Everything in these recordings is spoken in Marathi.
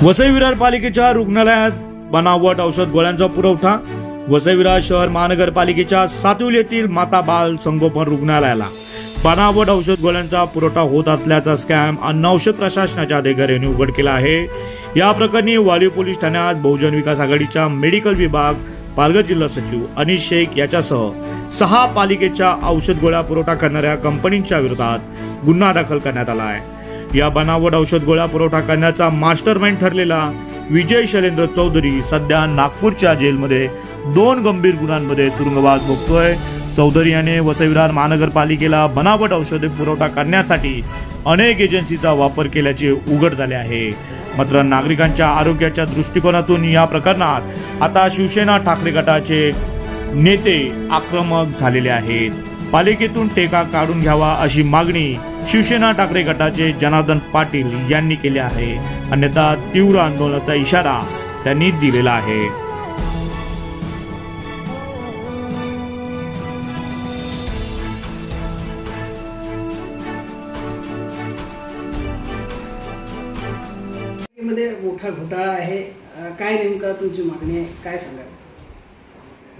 वसई विरार पालिकेच्या रुग्णालयात बनावट औषध गोळ्यांचा पुरवठा। वसई विरार शहर महानगरपालिकेच्या सातविल येथील माता बाल संगोपन रुग्णालयाला बनावट औषध गोळ्यांचा पुरवठा होत असल्याचा स्कॅम अन्न औषध प्रशासनाच्या अधिकाऱ्यांनी उघड केला आहे। या प्रकरणी वालीव पोलीस ठाण्यात बहुजन विकास आघाडीचा मेडिकल विभाग, पालघर जिल्हा सचिव अनिश शेख याच्यासह 6 पालिकेच्या औषध गोळ्या पुरवठा करणाऱ्या कंपनीच्या विरोधात गुन्हा दाखल करण्यात आला आहे। या बनावट औषध गोळ्या पुरवठा करण्याचा मास्टरमाइंड ठरलेला विजय शैलेंद्र चौधरी सध्या नागपूरच्या जेलमध्ये 2 गंभीर गुन्ह्यांमध्ये तुरुंगवास भोगतोय। चौधरी याने वसई विरार महानगरपालिकेला बनावट औषधे पुरवठा करण्यासाठी अनेक एजन्सीचा वापर केल्याचे उघड झाले आहे। मात्र नागरिकांच्या आरोग्याच्या दृष्टिकोनातून या प्रकरणात आता शिवसेना ठाकरे गटाचे नेते आक्रमक झालेले आहेत। पालिकेतून टेका काढून घ्यावा अशी मागणी शिवसेना ठाकरे गटाचे जनार्दन पाटील यांनी केली आहे। अन्यथा तीव्र आंदोलनाचा इशारा त्यांनी दिलेला आहे। मध्ये मोठा घोटाळा आहे, काय नेमका तुमची मागणी आहे, काय सांगाल?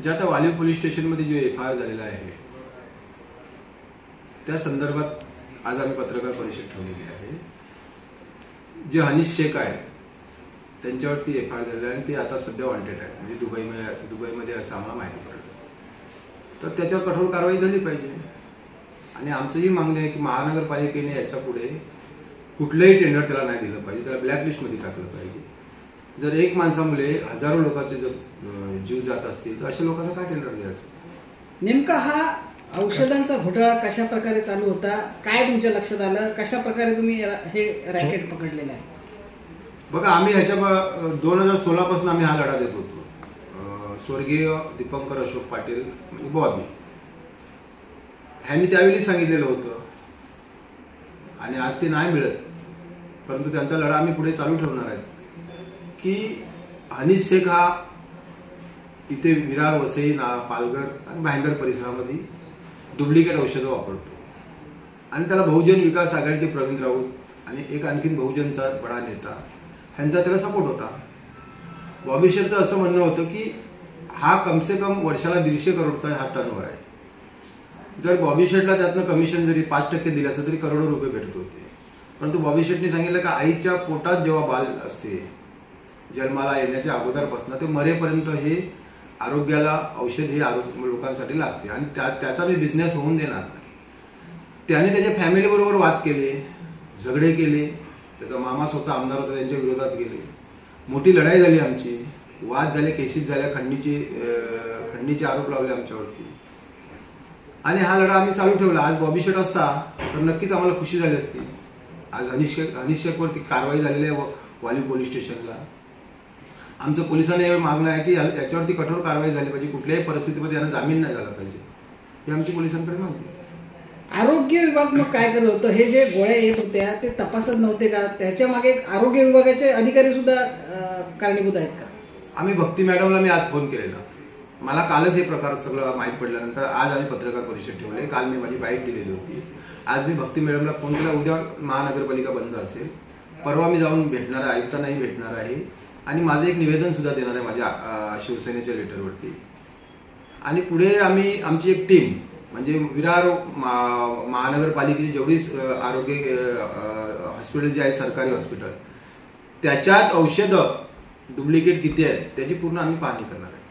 जे आता वालीव पोलीस स्टेशनमध्ये जो एफआयआर झालेला आहे त्या संदर्भात आज आम्ही पत्रकार परिषद ठेवलेली आहे। जे अनिश शेख आहे त्यांच्यावरती एफआयआर झालेला आहे आणि ते आता सध्या वॉन्टेड आहे, म्हणजे दुबईमध्ये असं आम्हाला माहिती पडलं। तर त्याच्यावर कठोर कारवाई झाली पाहिजे आणि आमचं ही मागणी आहे की महानगरपालिकेने याच्या पुढे कुठलंही टेंडर त्याला नाही दिलं पाहिजे, त्याला ब्लॅकलिस्टमध्ये टाकलं पाहिजे। जर एक माणसामुळे हजारो लोकांचे जर जीव जात असतील तर अशा लोकांना काय टेंडर द्यायचं? नेमका हा औषधांचा घोटाळा कशा प्रकारे चालू होता, काय तुमच्या लक्षात आलं, कशा प्रकारे तुम्ही हे रॅकेट पकडलेलं आहे? बघा, आम्ही ह्याच्या 2016 पासून आम्ही हा लढा देत होतो। स्वर्गीय दीपंकर अशोक पाटील म्हणजे बॉबी ह्यांनी त्यावेळी सांगितलेलं होतं आणि आज ते नाही मिळत, परंतु त्यांचा लढा आम्ही पुढे चालू ठेवणार आहे की अनिश शेख हा इथे विरार, वसई, पालघर आणि भायंदर परिसरामध्ये डुप्लिकेट औषधं वापरतो आणि त्याला बहुजन विकास आघाडीचे प्रवीण राऊत आणि एक आणखीन बहुजनचा बडा नेता ह्यांचा त्याला सपोर्ट होता। बॉबी शेखचं असं म्हणणं होतं की हा कमसे कम वर्षाला 150 करोडचा हा टर्नओव्हर आहे। जर बॉबी शेठला त्यातनं कमिशन जरी 5% दिलं असतं तरी करोडो रुपये भेटत होते। परंतु बॉबी शेठने सांगितलं की आईच्या पोटात जेव्हा बाल असते, जन्माला येण्याच्या अगोदरपासून ते मरेपर्यंत हे आरोग्याला औषध हे लोकांसाठी लागते आणि त्याचा मी बिझनेस होऊन देणार नाही। त्याने त्याच्या फॅमिली बरोबर वाद केले, झगडे केले, त्याचा मामा स्वतः आमदार होता त्यांच्या विरोधात गेले, मोठी लढाई झाली आमची, वाद झाले, केसेस झाल्या, खंडणीचे आरोप लावले आमच्यावरती आणि हा लढा आम्ही चालू ठेवला। आज बॉबी शेठ असता तर नक्कीच आम्हाला खुशी झाली असती। आज अनिश शेखवरती कारवाई झालेली आहे वालीव पोलीस स्टेशनला। आमचं पोलिसांना मागणं आहे की याच्यावरती कठोर कारवाई झाली पाहिजे, कुठल्याही परिस्थितीमध्ये यांना जामीन नाही झाला पाहिजे, ही आमची पोलिसांकडे मागणी आहे। आरोग्य विभाग मग काय करत होतं? हे जे गोळ्या येत होत्या ते तपासत नव्हते का? त्याच्या मागे आरोग्य विभागाचे अधिकारी सुद्धा कारणीभूत आहेत का? आम्ही भक्ती मॅडमला मी आज फोन केलेला, मला कालच हे प्रकार सगळं माहीत पडल्यानंतर आज आम्ही पत्रकार परिषद ठेवले। काल मी माझी बाईट दिलेली होती, आज मी भक्ती मॅडमला फोन केला। उद्या महानगरपालिका बंद असेल, परवा मी जाऊन भेटणार आहे, आयुक्तांनाही भेटणार आहे आणि माझं एक निवेदन सुद्धा देणार आहे माझ्या शिवसेनेच्या लेटरवरती आणि पुढे आम्ही आमची एक टीम म्हणजे विरार महानगरपालिकेची जेवढी आरोग्य हॉस्पिटल जे आहे सरकारी हॉस्पिटल त्याच्यात औषधं डुप्लिकेट किती आहेत त्याची पूर्ण आम्ही पाहणी करणार आहे।